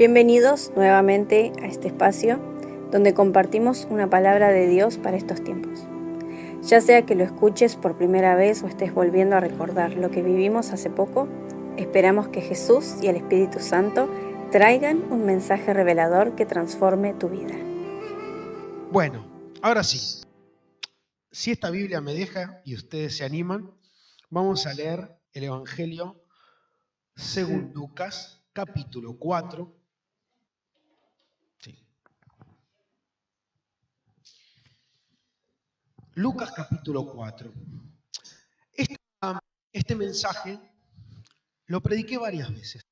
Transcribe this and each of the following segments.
Bienvenidos nuevamente a este espacio donde compartimos una palabra de Dios para estos tiempos. Ya sea que lo escuches por primera vez o estés volviendo a recordar lo que vivimos hace poco, esperamos que Jesús y el Espíritu Santo traigan un mensaje revelador que transforme tu vida. Bueno, ahora sí, si esta Biblia me deja y ustedes se animan, vamos a leer el Evangelio según Lucas, capítulo 4. Sí. Lucas, capítulo 4. Este mensaje lo prediqué varias veces,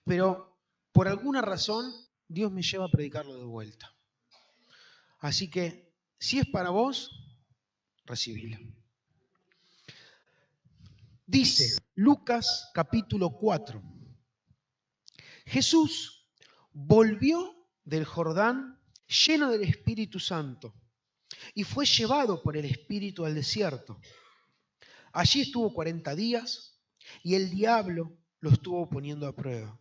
pero por alguna razón Dios me lleva a predicarlo de vuelta. Así que, si es para vos, recibilo. Dice Lucas, capítulo 4. Jesús volvió del Jordán lleno del Espíritu Santo y fue llevado por el Espíritu al desierto. Allí estuvo 40 días y el diablo lo estuvo poniendo a prueba.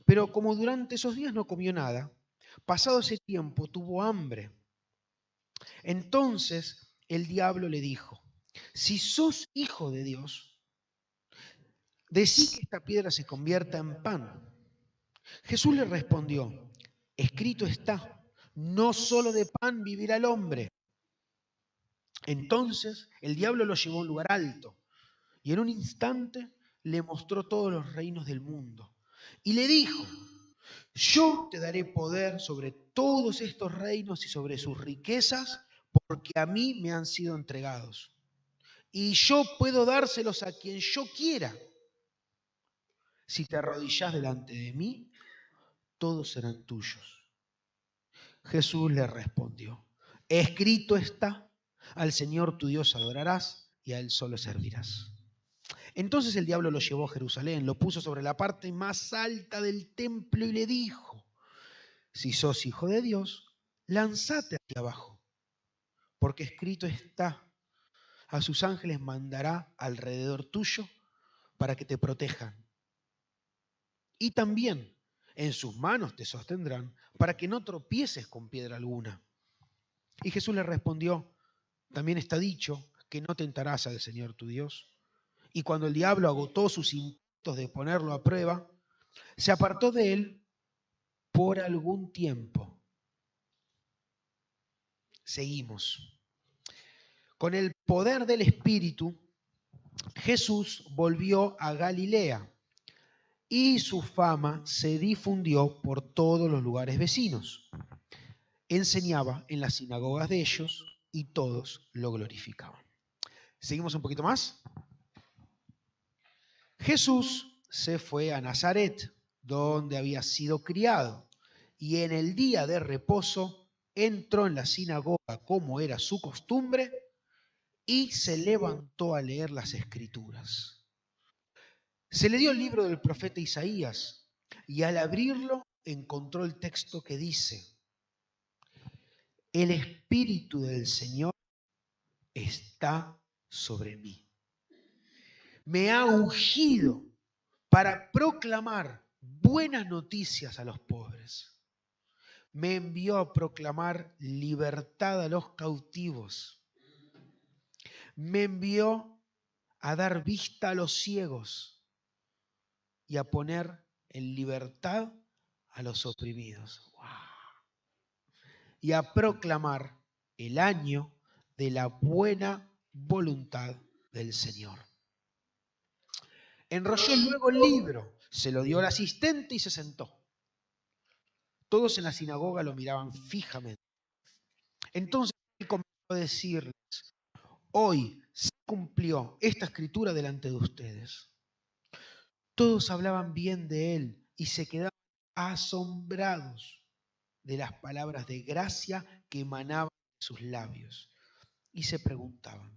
Pero como durante esos días no comió nada, pasado ese tiempo tuvo hambre. Entonces el diablo le dijo: si sos hijo de Dios, decí que esta piedra se convierta en pan. Jesús le respondió: escrito está, no solo de pan vivirá el hombre. Entonces el diablo lo llevó a un lugar alto y en un instante le mostró todos los reinos del mundo. Y le dijo: yo te daré poder sobre todos estos reinos y sobre sus riquezas, porque a mí me han sido entregados. Y yo puedo dárselos a quien yo quiera. Si te arrodillás delante de mí, todos serán tuyos. Jesús le respondió: escrito está, al Señor tu Dios adorarás y a Él solo servirás. Entonces el diablo lo llevó a Jerusalén, lo puso sobre la parte más alta del templo y le dijo: si sos hijo de Dios, lánzate hacia abajo, porque escrito está, a sus ángeles mandará alrededor tuyo para que te protejan. Y también en sus manos te sostendrán para que no tropieces con piedra alguna. Y Jesús le respondió: también está dicho que no tentarás al Señor tu Dios. Y cuando el diablo agotó sus intentos de ponerlo a prueba, se apartó de él por algún tiempo. Seguimos. Con el poder del Espíritu, Jesús volvió a Galilea y su fama se difundió por todos los lugares vecinos. Enseñaba en las sinagogas de ellos y todos lo glorificaban. Seguimos un poquito más. Jesús se fue a Nazaret, donde había sido criado, y en el día de reposo entró en la sinagoga como era su costumbre y se levantó a leer las Escrituras. Se le dio el libro del profeta Isaías y al abrirlo encontró el texto que dice: el Espíritu del Señor está sobre mí. Me ha ungido para proclamar buenas noticias a los pobres. Me envió a proclamar libertad a los cautivos. Me envió a dar vista a los ciegos y a poner en libertad a los oprimidos. ¡Wow! Y a proclamar el año de la buena voluntad del Señor. Enrolló luego el libro, se lo dio al asistente y se sentó. Todos en la sinagoga lo miraban fijamente. Entonces él comenzó a decirles: hoy se cumplió esta escritura delante de ustedes. Todos hablaban bien de él y se quedaban asombrados de las palabras de gracia que emanaban de sus labios. Y se preguntaban: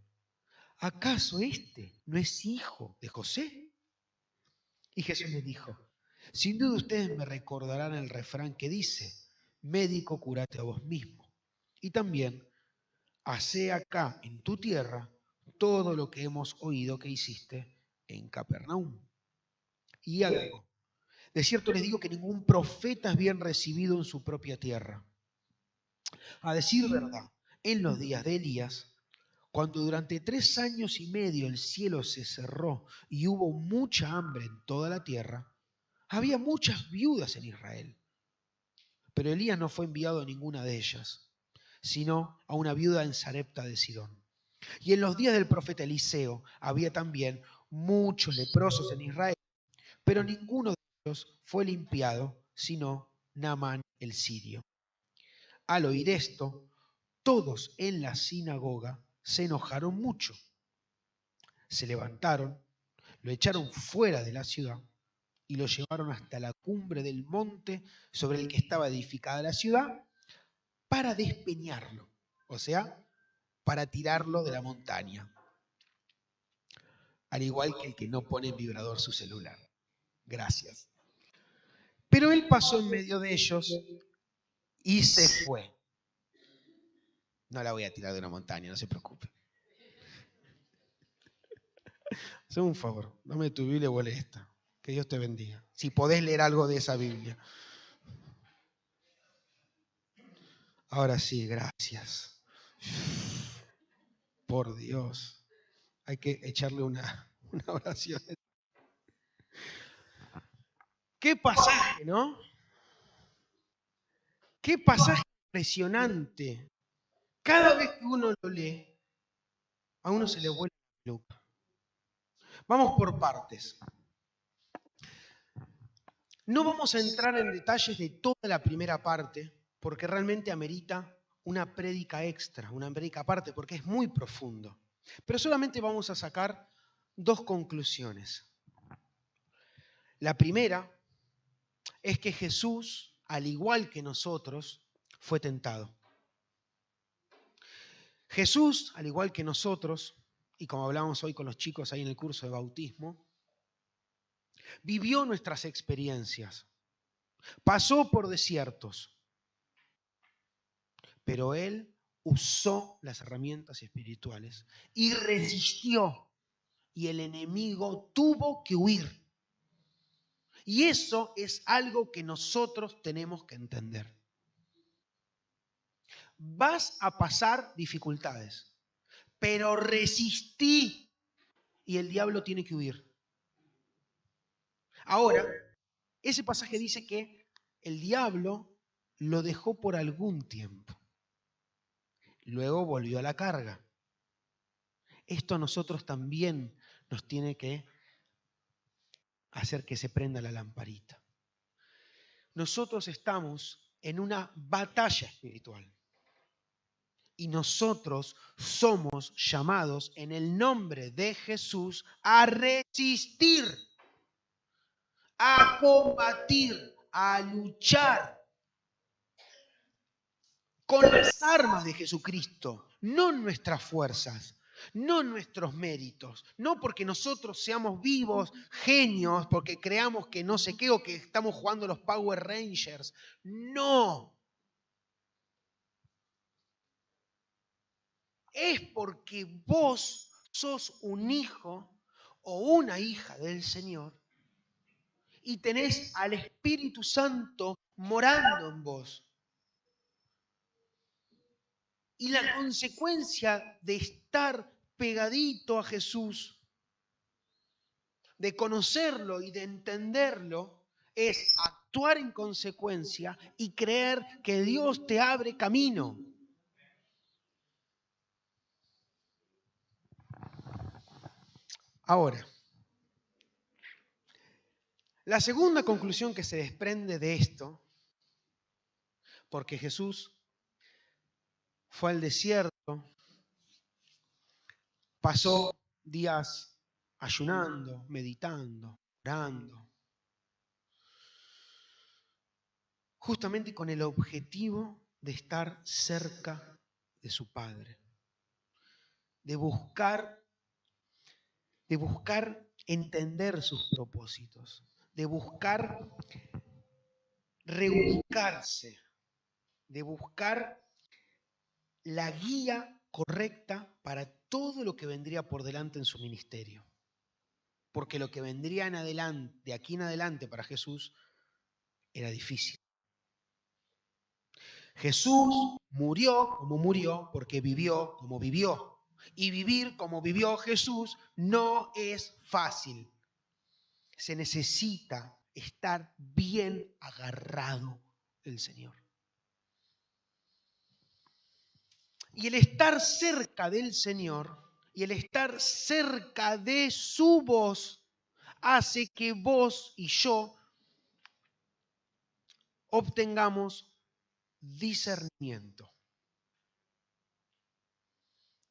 ¿acaso este no es hijo de José? Y Jesús les dijo: sin duda ustedes me recordarán el refrán que dice: médico, curate a vos mismo. Y también: hacé acá en tu tierra todo lo que hemos oído que hiciste en Capernaum. Y agregó: De cierto les digo que ningún profeta es bien recibido en su propia tierra. A decir verdad, en los días de Elías, cuando durante 3 años y medio el cielo se cerró y hubo mucha hambre en toda la tierra, había muchas viudas en Israel. Pero Elías no fue enviado a ninguna de ellas, sino a una viuda en Sarepta de Sidón. Y en los días del profeta Eliseo había también muchos leprosos en Israel, pero ninguno de ellos fue limpiado, sino Naamán el sirio. Al oír esto, todos en la sinagoga se enojaron mucho. Se levantaron, lo echaron fuera de la ciudad y lo llevaron hasta la cumbre del monte sobre el que estaba edificada la ciudad para despeñarlo, o sea, para tirarlo de la montaña, al igual que el que no pone en vibrador su celular. Gracias. Pero él pasó en medio de ellos y se fue. No la voy a tirar de una montaña, no se preocupe. Hazme un favor, dame tu Biblia o lee esta. Que Dios te bendiga. Si podés leer algo de esa Biblia. Ahora sí, gracias. Por Dios. Hay que echarle una oración. Qué pasaje, ¿no? Qué pasaje impresionante. Cada vez que uno lo lee, a uno se le vuelve la loca. Vamos por partes. No vamos a entrar en detalles de toda la primera parte, porque realmente amerita una prédica extra, una prédica aparte, porque es muy profundo. Pero solamente vamos a sacar 2 conclusiones. La primera es que Jesús, al igual que nosotros, fue tentado. Jesús, al igual que nosotros, y como hablábamos hoy con los chicos ahí en el curso de bautismo, vivió nuestras experiencias, pasó por desiertos, pero Él usó las herramientas espirituales y resistió, y el enemigo tuvo que huir. Y eso es algo que nosotros tenemos que entender. Vas a pasar dificultades, pero resistí y el diablo tiene que huir. Ahora, ese pasaje dice que el diablo lo dejó por algún tiempo. Luego volvió a la carga. Esto a nosotros también nos tiene que hacer que se prenda la lamparita. Nosotros estamos en una batalla espiritual. Y nosotros somos llamados en el nombre de Jesús a resistir, a combatir, a luchar con las armas de Jesucristo, no nuestras fuerzas, no nuestros méritos, no porque nosotros seamos vivos, genios, porque creamos que no sé qué o que estamos jugando los Power Rangers. No. Es porque vos sos un hijo o una hija del Señor y tenés al Espíritu Santo morando en vos. Y la consecuencia de estar pegadito a Jesús, de conocerlo y de entenderlo, es actuar en consecuencia y creer que Dios te abre camino. Ahora, la segunda conclusión que se desprende de esto, porque Jesús fue al desierto, pasó días ayunando, meditando, orando, justamente con el objetivo de estar cerca de su Padre, de buscar entender sus propósitos, de buscar rebuscarse, de buscar la guía correcta para todo lo que vendría por delante en su ministerio. Porque lo que vendría en adelante, de aquí en adelante para Jesús era difícil. Jesús murió como murió porque vivió como vivió. Y vivir como vivió Jesús no es fácil. Se necesita estar bien agarrado del Señor. Y el estar cerca del Señor y el estar cerca de su voz hace que vos y yo obtengamos discernimiento.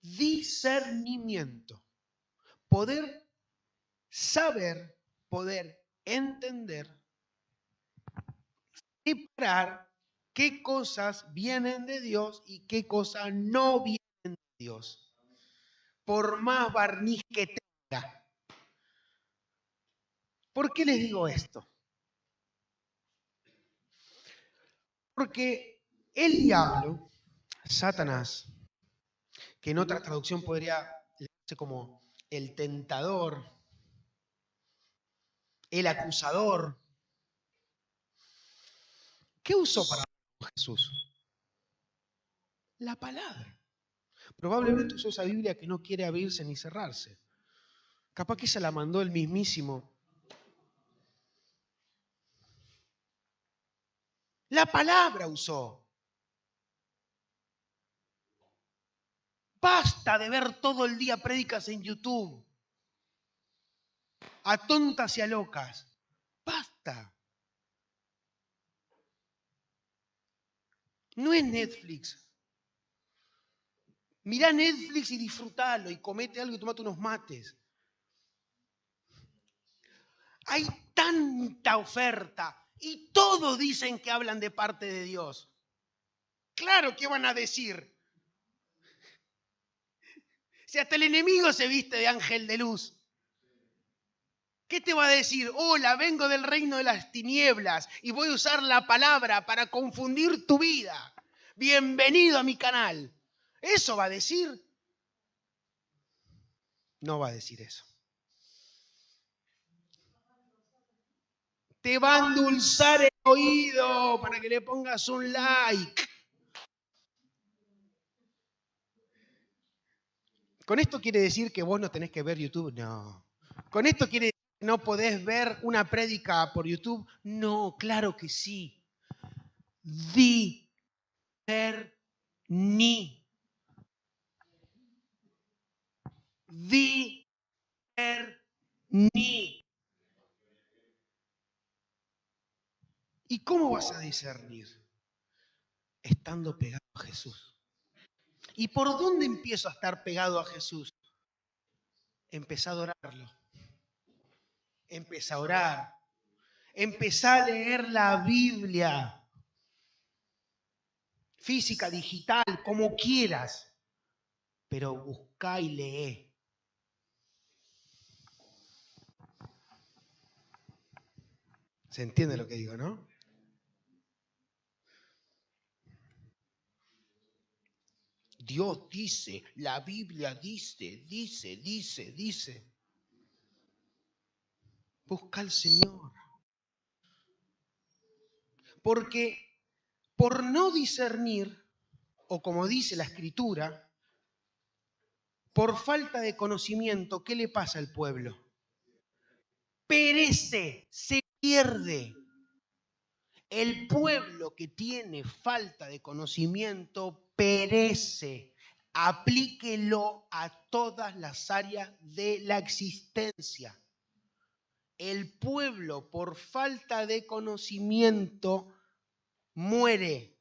Discernimiento. Poder saber, poder entender, separar qué cosas vienen de Dios y qué cosas no vienen de Dios. Por más barniz que tenga. ¿Por qué les digo esto? Porque el diablo, Satanás, que en otra traducción podría leerse como el tentador, el acusador, ¿qué usó para Jesús? La palabra. Probablemente usó esa Biblia que no quiere abrirse ni cerrarse. Capaz que se la mandó el mismísimo. La palabra usó. Basta de ver todo el día prédicas en YouTube. A tontas y a locas. Basta. No es Netflix. Mirá Netflix y disfrutalo y comete algo y tomate unos mates. Hay tanta oferta y todos dicen que hablan de parte de Dios. Claro, ¿qué van a decir? Si hasta el enemigo se viste de ángel de luz. ¿Qué te va a decir? Hola, vengo del reino de las tinieblas y voy a usar la palabra para confundir tu vida. Bienvenido a mi canal. ¿Eso va a decir? No va a decir eso. Te va a endulzar el oído para que le pongas un like. ¿Con esto quiere decir que vos no tenés que ver YouTube? No. ¿Con esto quiere decir que no podés ver una prédica por YouTube? No, claro que sí. Discerní. Discerní. ¿Y cómo vas a discernir? Estando pegado a Jesús. ¿Y por dónde empiezo a estar pegado a Jesús? Empezá a adorarlo. Empezá a orar. Empezá a leer la Biblia. Física, digital, como quieras. Pero buscá y lee. ¿Se entiende lo que digo, no? Dios dice, la Biblia dice. Busca al Señor. Porque por no discernir, o como dice la Escritura, por falta de conocimiento, ¿qué le pasa al pueblo? Perece, se pierde. El pueblo que tiene falta de conocimiento perece. Aplíquelo a todas las áreas de la existencia. El pueblo por falta de conocimiento muere.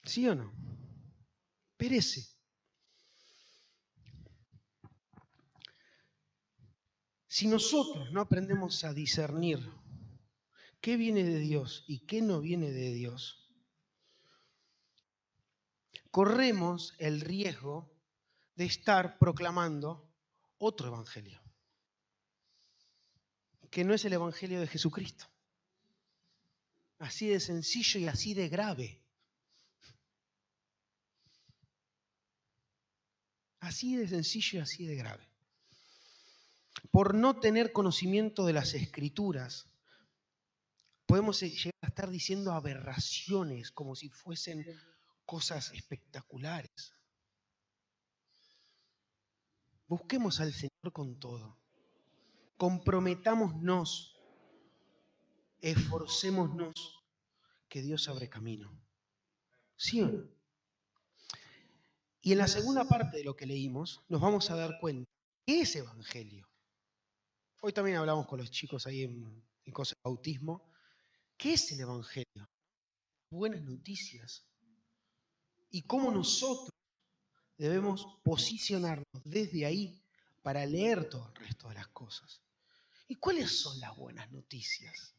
¿Sí o no? Perece. Si nosotros no aprendemos a discernir qué viene de Dios y qué no viene de Dios, corremos el riesgo de estar proclamando otro evangelio, que no es el evangelio de Jesucristo. Así de sencillo y así de grave. Así de sencillo y así de grave. por no tener conocimiento de las Escrituras, podemos llegar a estar diciendo aberraciones como si fuesen cosas espectaculares. Busquemos al Señor con todo. Comprometámonos, esforcémonos, que Dios abre camino. ¿Sí o no? Y en la segunda parte de lo que leímos, nos vamos a dar cuenta que es evangelio. Hoy también hablamos con los chicos ahí en cosas de bautismo. ¿Qué es el evangelio? Buenas noticias. Y cómo nosotros debemos posicionarnos desde ahí para leer todo el resto de las cosas. ¿Y cuáles son las buenas noticias?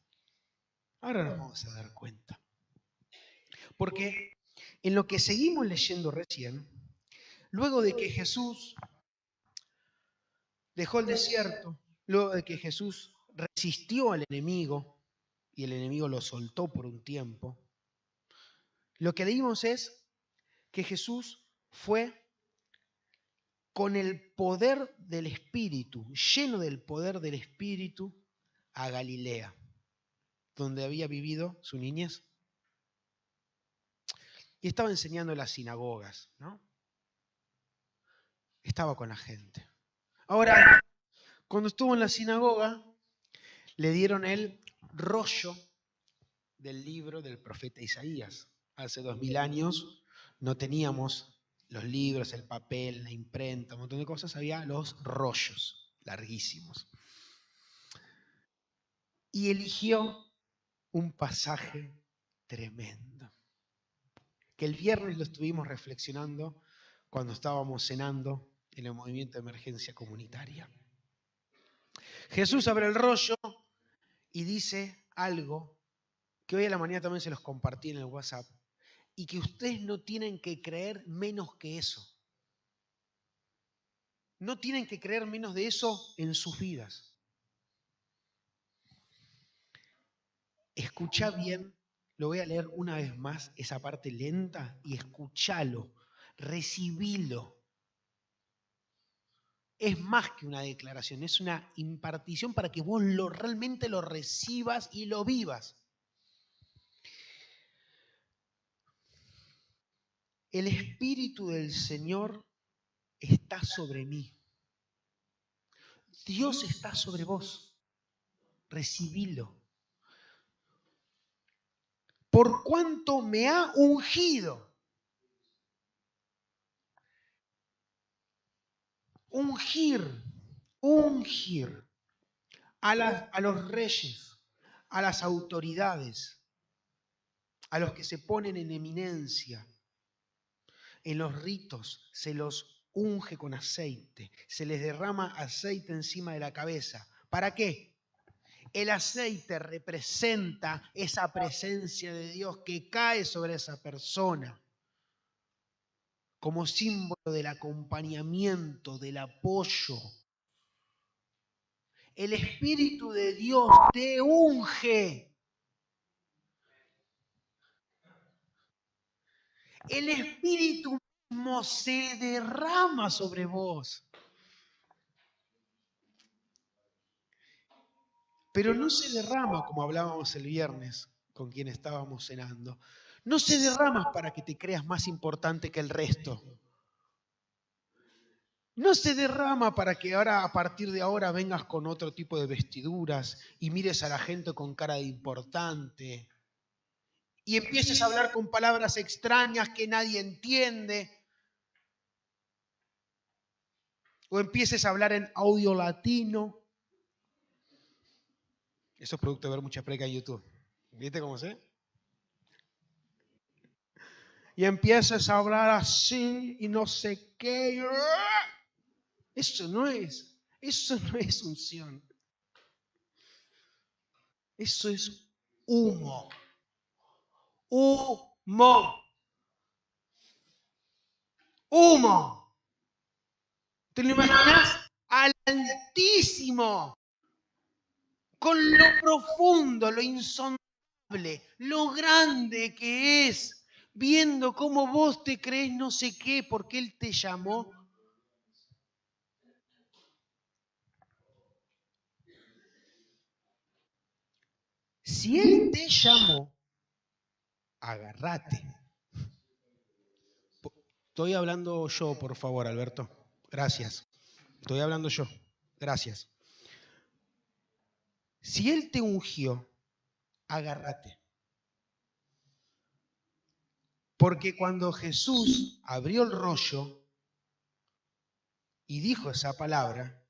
Ahora nos vamos a dar cuenta. Porque en lo que seguimos leyendo recién, luego de que Jesús dejó el desierto, luego de que Jesús resistió al enemigo y el enemigo lo soltó por un tiempo, lo que leímos es que Jesús fue con el poder del Espíritu, lleno del poder del Espíritu, a Galilea, donde había vivido su niñez. Y estaba enseñando en las sinagogas, ¿no? Estaba con la gente. Ahora, cuando estuvo en la sinagoga, le dieron el rollo del libro del profeta Isaías. Hace 2000 años no teníamos los libros, el papel, la imprenta, un montón de cosas, había los rollos larguísimos. Y eligió un pasaje tremendo, que el viernes lo estuvimos reflexionando cuando estábamos cenando en el movimiento de emergencia comunitaria. Jesús abre el rollo y dice algo que hoy a la mañana también se los compartí en el WhatsApp, y que ustedes no tienen que creer menos que eso. No tienen que creer menos de eso en sus vidas. Escuchá bien, lo voy a leer una vez más, esa parte lenta, y escuchalo, recibilo. Es más que una declaración, es una impartición para que vos realmente lo recibas y lo vivas. El Espíritu del Señor está sobre mí. Dios está sobre vos. Recibilo. Por cuanto me ha ungido. Ungir a los reyes, a las autoridades, a los que se ponen en eminencia. En los ritos se los unge con aceite, se les derrama aceite encima de la cabeza. ¿Para qué? El aceite representa esa presencia de Dios que cae sobre esa persona, como símbolo del acompañamiento, del apoyo. El Espíritu de Dios te unge. El Espíritu mismo se derrama sobre vos. Pero no se derrama, como hablábamos el viernes con quien estábamos cenando, no se derrama para que te creas más importante que el resto. No se derrama para que ahora, a partir de ahora, vengas con otro tipo de vestiduras y mires a la gente con cara de importante y empieces a hablar con palabras extrañas que nadie entiende, o empieces a hablar en audio latino. Eso es producto de ver mucha predica en YouTube. ¿Viste cómo sé? Y empiezas a hablar así y no sé qué. Eso no es unción. Eso es humo. Humo. Humo. ¿Te lo imaginas? Al Altísimo. Con lo profundo, lo insondable, lo grande que es, viendo cómo vos te crees no sé qué, porque Él te llamó. Si Él te llamó, agárrate. Estoy hablando yo, por favor, Alberto. Gracias. Estoy hablando yo. Gracias. Si Él te ungió, agárrate. Porque cuando Jesús abrió el rollo y dijo esa palabra,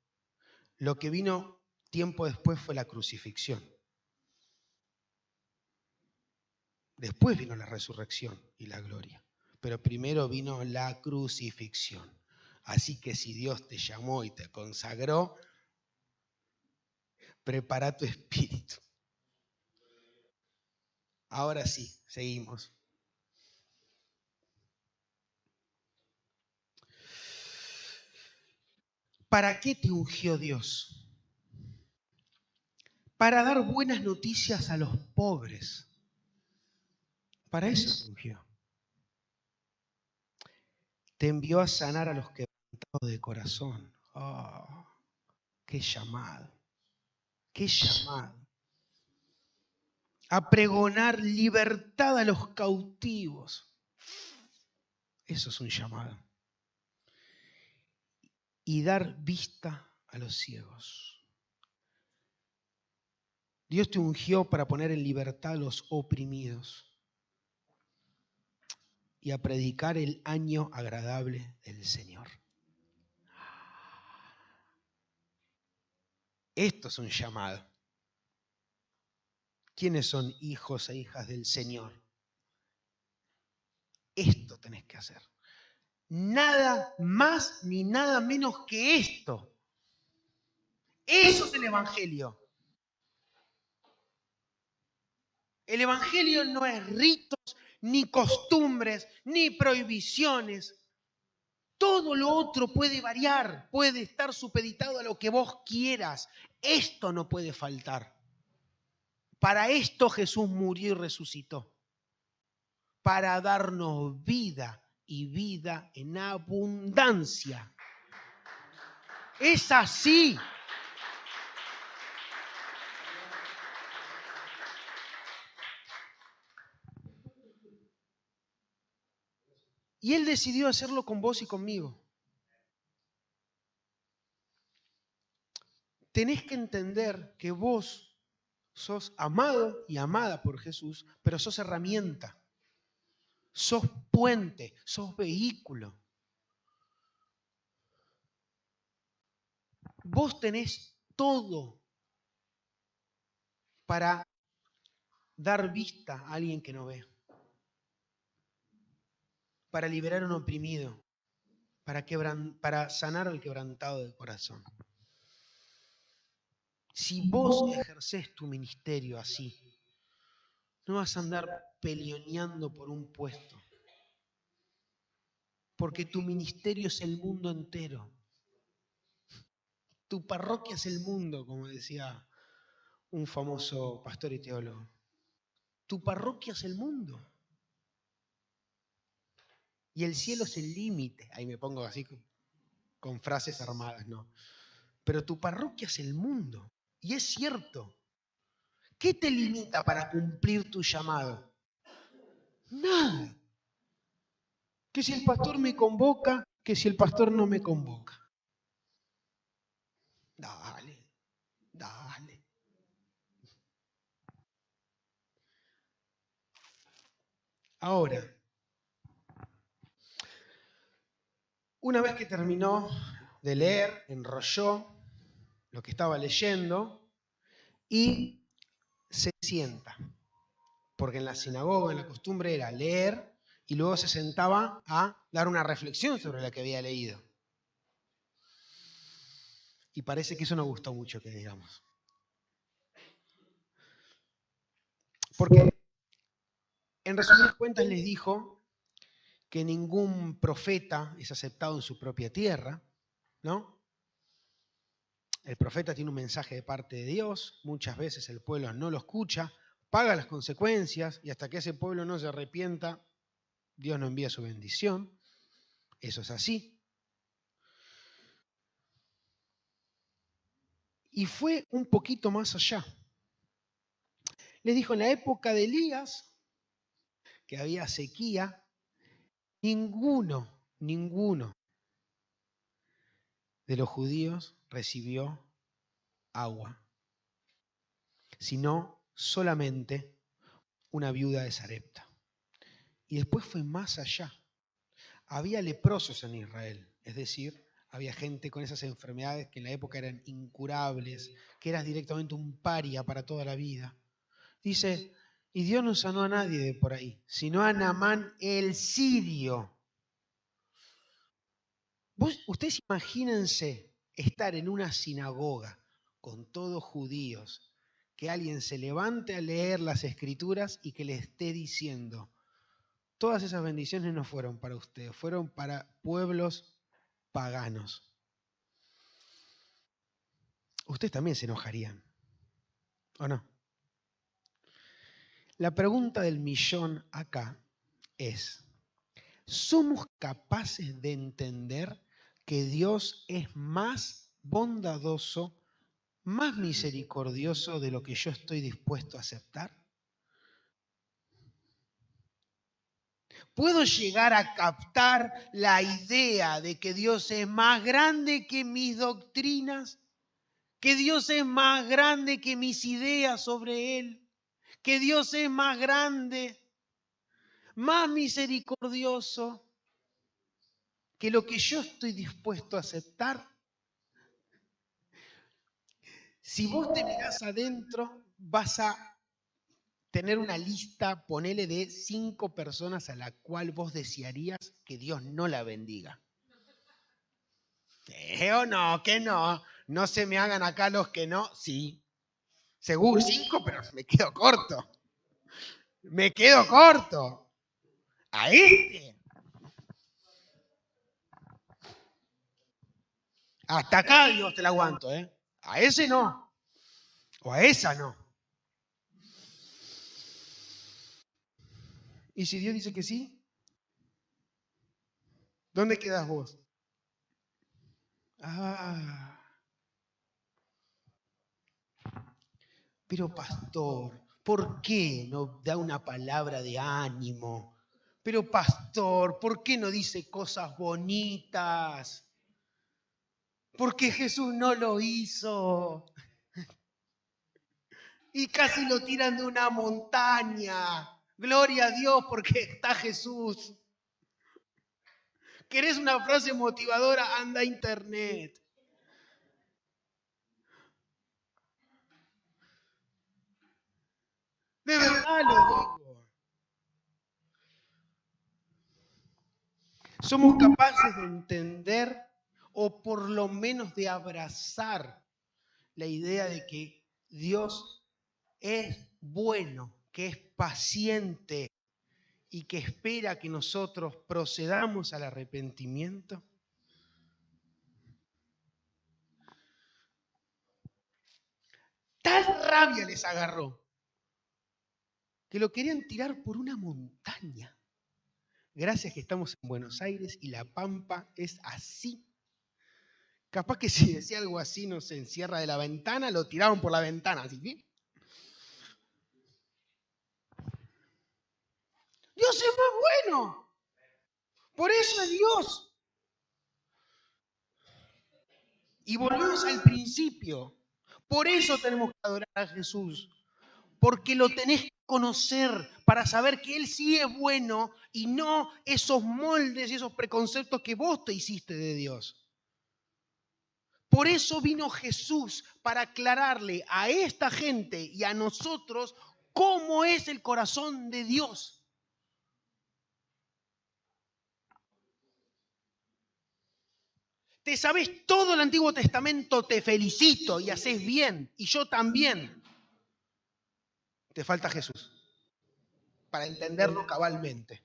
lo que vino tiempo después fue la crucifixión. Después vino la resurrección y la gloria. Pero primero vino la crucifixión. Así que si Dios te llamó y te consagró, prepara tu espíritu. Ahora sí, seguimos. ¿Para qué te ungió Dios? Para dar buenas noticias a los pobres. Para eso te ungió. Te envió a sanar a los quebrantados de corazón. Oh, qué llamado. Qué llamado. A pregonar libertad a los cautivos. Eso es un llamado. Y dar vista a los ciegos. Dios te ungió para poner en libertad a los oprimidos y a predicar el año agradable del Señor. Esto es un llamado. ¿Quiénes son hijos e hijas del Señor? Esto tenés que hacer. Nada más ni nada menos que esto. Eso es el Evangelio. El Evangelio no es ritos, ni costumbres, ni prohibiciones. Todo lo otro puede variar, puede estar supeditado a lo que vos quieras. Esto no puede faltar. Para esto Jesús murió y resucitó. Para darnos vida y vida en abundancia. Es así. Y Él decidió hacerlo con vos y conmigo. Tenés que entender que vos sos amado y amada por Jesús, pero sos herramienta. Sos puente, sos vehículo. Vos tenés todo para dar vista a alguien que no ve. Para liberar a un oprimido. Para sanar al quebrantado de corazón. Si vos ejercés tu ministerio así, no vas a andar peleoneando por un puesto. Porque tu ministerio es el mundo entero. Tu parroquia es el mundo, como decía un famoso pastor y teólogo. Tu parroquia es el mundo. Y el cielo es el límite. Ahí me pongo así con frases armadas, ¿no? Pero tu parroquia es el mundo. Y es cierto. ¿Qué te limita para cumplir tu llamado? Nada. Que si el pastor me convoca, que si el pastor no me convoca. Dale, dale. Ahora, una vez que terminó de leer, enrolló lo que estaba leyendo y se sienta. Porque en la sinagoga, en la costumbre era leer y luego se sentaba a dar una reflexión sobre lo que había leído. Y parece que eso no gustó mucho, que digamos. Porque, en resumidas cuentas, les dijo que ningún profeta es aceptado en su propia tierra, ¿no? El profeta tiene un mensaje de parte de Dios, muchas veces el pueblo no lo escucha, paga las consecuencias y hasta que ese pueblo no se arrepienta, Dios no envía su bendición. Eso es así. Y fue un poquito más allá. Les dijo, en la época de Elías, que había sequía, ninguno de los judíos recibió agua, sino solamente una viuda de Sarepta. Y después fue más allá. Había leprosos en Israel, es decir, había gente con esas enfermedades que en la época eran incurables, que eras directamente un paria para toda la vida. Dice, y Dios no sanó a nadie de por ahí, sino a Naamán el sirio. Ustedes imagínense estar en una sinagoga con todos judíos, que alguien se levante a leer las escrituras y que le esté diciendo, todas esas bendiciones no fueron para ustedes, fueron para pueblos paganos. Ustedes también se enojarían, ¿o no? La pregunta del millón acá es, ¿somos capaces de entender que Dios es más bondadoso, más misericordioso de lo que yo estoy dispuesto a aceptar? ¿Puedo llegar a captar la idea de que Dios es más grande que mis doctrinas? ¿Que Dios es más grande que mis ideas sobre Él? ¿Que Dios es más grande, más misericordioso que lo que yo estoy dispuesto a aceptar? Si vos te mirás adentro, vas a tener una lista, ponele, de 5 personas a la cual vos desearías que Dios no la bendiga. ¿O no? ¿Que no? No se me hagan acá los que no. Sí. Seguro 5, pero me quedo corto. Me quedo corto. A este. Hasta acá, Dios, te la aguanto, ¿eh? A ese no. O a esa no. ¿Y si Dios dice que sí? ¿Dónde quedas vos? Pero pastor, ¿por qué no da una palabra de ánimo? Pero pastor, ¿por qué no dice cosas bonitas? Porque Jesús no lo hizo. Y casi lo tiran de una montaña. Gloria a Dios porque está Jesús. ¿Querés una frase motivadora? Anda a internet. De verdad lo digo. Somos capaces de entender o por lo menos de abrazar la idea de que Dios es bueno, que es paciente y que espera que nosotros procedamos al arrepentimiento. Tal rabia les agarró que lo querían tirar por una montaña. Gracias que estamos en Buenos Aires y La Pampa es así. Capaz que si decía algo así, no se encierra de la ventana, lo tiraron por la ventana, ¿sí? Dios es más bueno. Por eso es Dios. Y volvemos al principio. Por eso tenemos que adorar a Jesús. Porque lo tenés que conocer para saber que Él sí es bueno y no esos moldes y esos preconceptos que vos te hiciste de Dios. Por eso vino Jesús, para aclararle a esta gente y a nosotros cómo es el corazón de Dios. Te sabés todo el Antiguo Testamento, te felicito y haces bien, y yo también. Te falta Jesús para entenderlo cabalmente.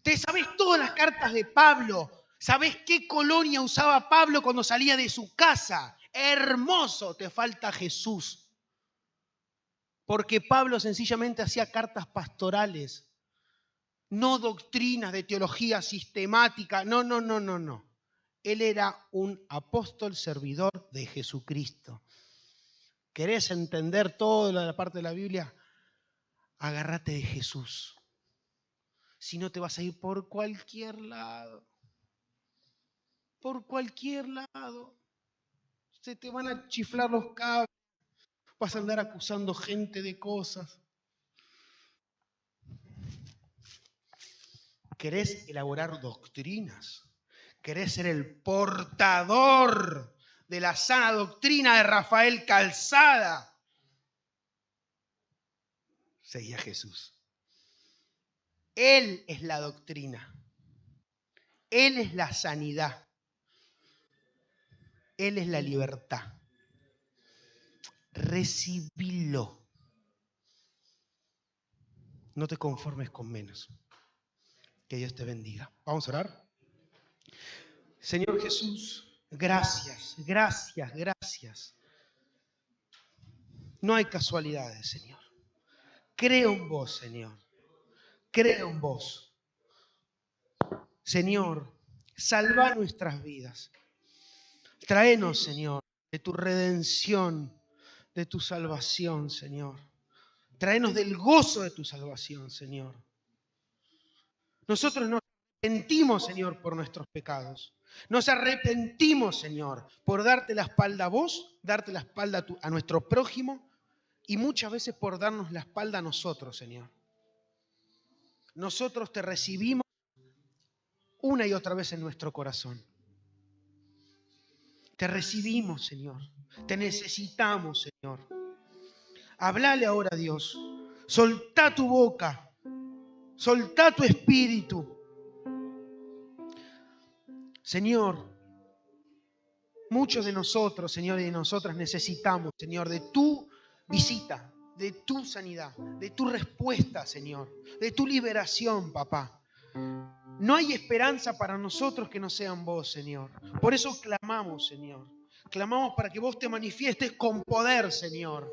Te sabés todas las cartas de Pablo. ¿Sabés qué colonia usaba Pablo cuando salía de su casa? Hermoso, te falta Jesús. Porque Pablo sencillamente hacía cartas pastorales, no doctrinas de teología sistemática. No. Él era un apóstol servidor de Jesucristo. ¿Querés entender toda la parte de la Biblia? Agárrate de Jesús. Si no, te vas a ir por cualquier lado. Por cualquier lado. Se te van a chiflar los cables. Vas a andar acusando gente de cosas. ¿Querés elaborar doctrinas? ¿Querés ser el portador de la sana doctrina de Rafael Calzada? Seguí a Jesús. Él es la doctrina. Él es la sanidad. Él es la libertad. Recibilo. No te conformes con menos. Que Dios te bendiga. Vamos a orar. Señor Jesús, gracias, gracias, gracias. No hay casualidades, Señor. Creo en vos, Señor. Creo en vos. Señor, salva nuestras vidas. Tráenos, Señor, de tu redención, de tu salvación, Señor. Tráenos del gozo de tu salvación, Señor. Nosotros nos arrepentimos, Señor, por nuestros pecados. Nos arrepentimos, Señor, por darte la espalda a vos, darte la espalda a nuestro prójimo y muchas veces por darnos la espalda a nosotros, Señor. Nosotros te recibimos una y otra vez en nuestro corazón. Te recibimos, Señor. Te necesitamos, Señor. Hablale ahora a Dios. Soltá tu boca. Soltá tu espíritu. Señor, muchos de nosotros, Señor, y de nosotras necesitamos, Señor, de tu visita, de tu sanidad, de tu respuesta, Señor, de tu liberación, papá. No hay esperanza para nosotros que no sean vos, Señor. Por eso clamamos, Señor. Clamamos para que vos te manifiestes con poder, Señor.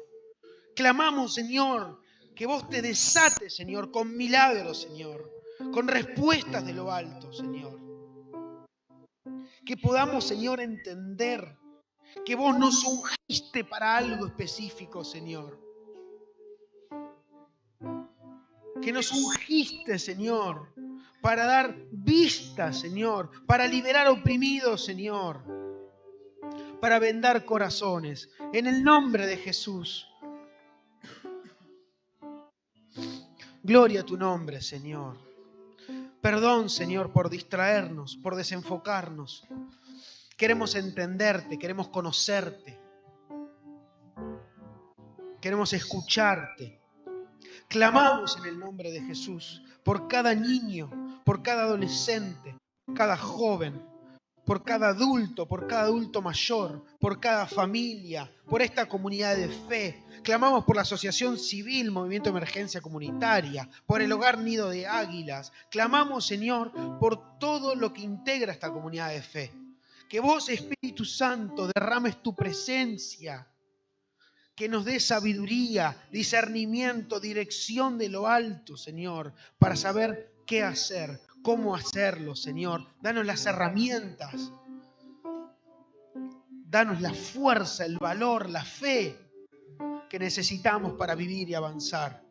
Clamamos, Señor, que vos te desates, Señor, con milagros, Señor. Con respuestas de lo alto, Señor. Que podamos, Señor, entender que vos nos ungiste para algo específico, Señor. Que nos ungiste, Señor, para dar vista, Señor, para liberar oprimidos, Señor, para vendar corazones. En el nombre de Jesús. Gloria a tu nombre, Señor. Perdón, Señor, por distraernos, por desenfocarnos. Queremos entenderte, queremos conocerte. Queremos escucharte. Clamamos en el nombre de Jesús por cada niño, por cada adolescente, por cada joven, por cada adulto mayor, por cada familia, por esta comunidad de fe. Clamamos por la Asociación Civil Movimiento de Emergencia Comunitaria, por el Hogar Nido de Águilas. Clamamos, Señor, por todo lo que integra esta comunidad de fe. Que vos, Espíritu Santo, derrames tu presencia, que nos dé sabiduría, discernimiento, dirección de lo alto, Señor, para saber qué hacer, cómo hacerlo, Señor. Danos las herramientas, danos la fuerza, el valor, la fe que necesitamos para vivir y avanzar.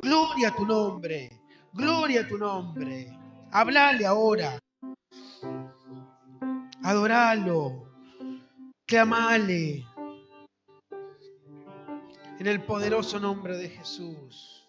Gloria a tu nombre, gloria a tu nombre. Hablale ahora, adoralo, clamale. En el poderoso nombre de Jesús.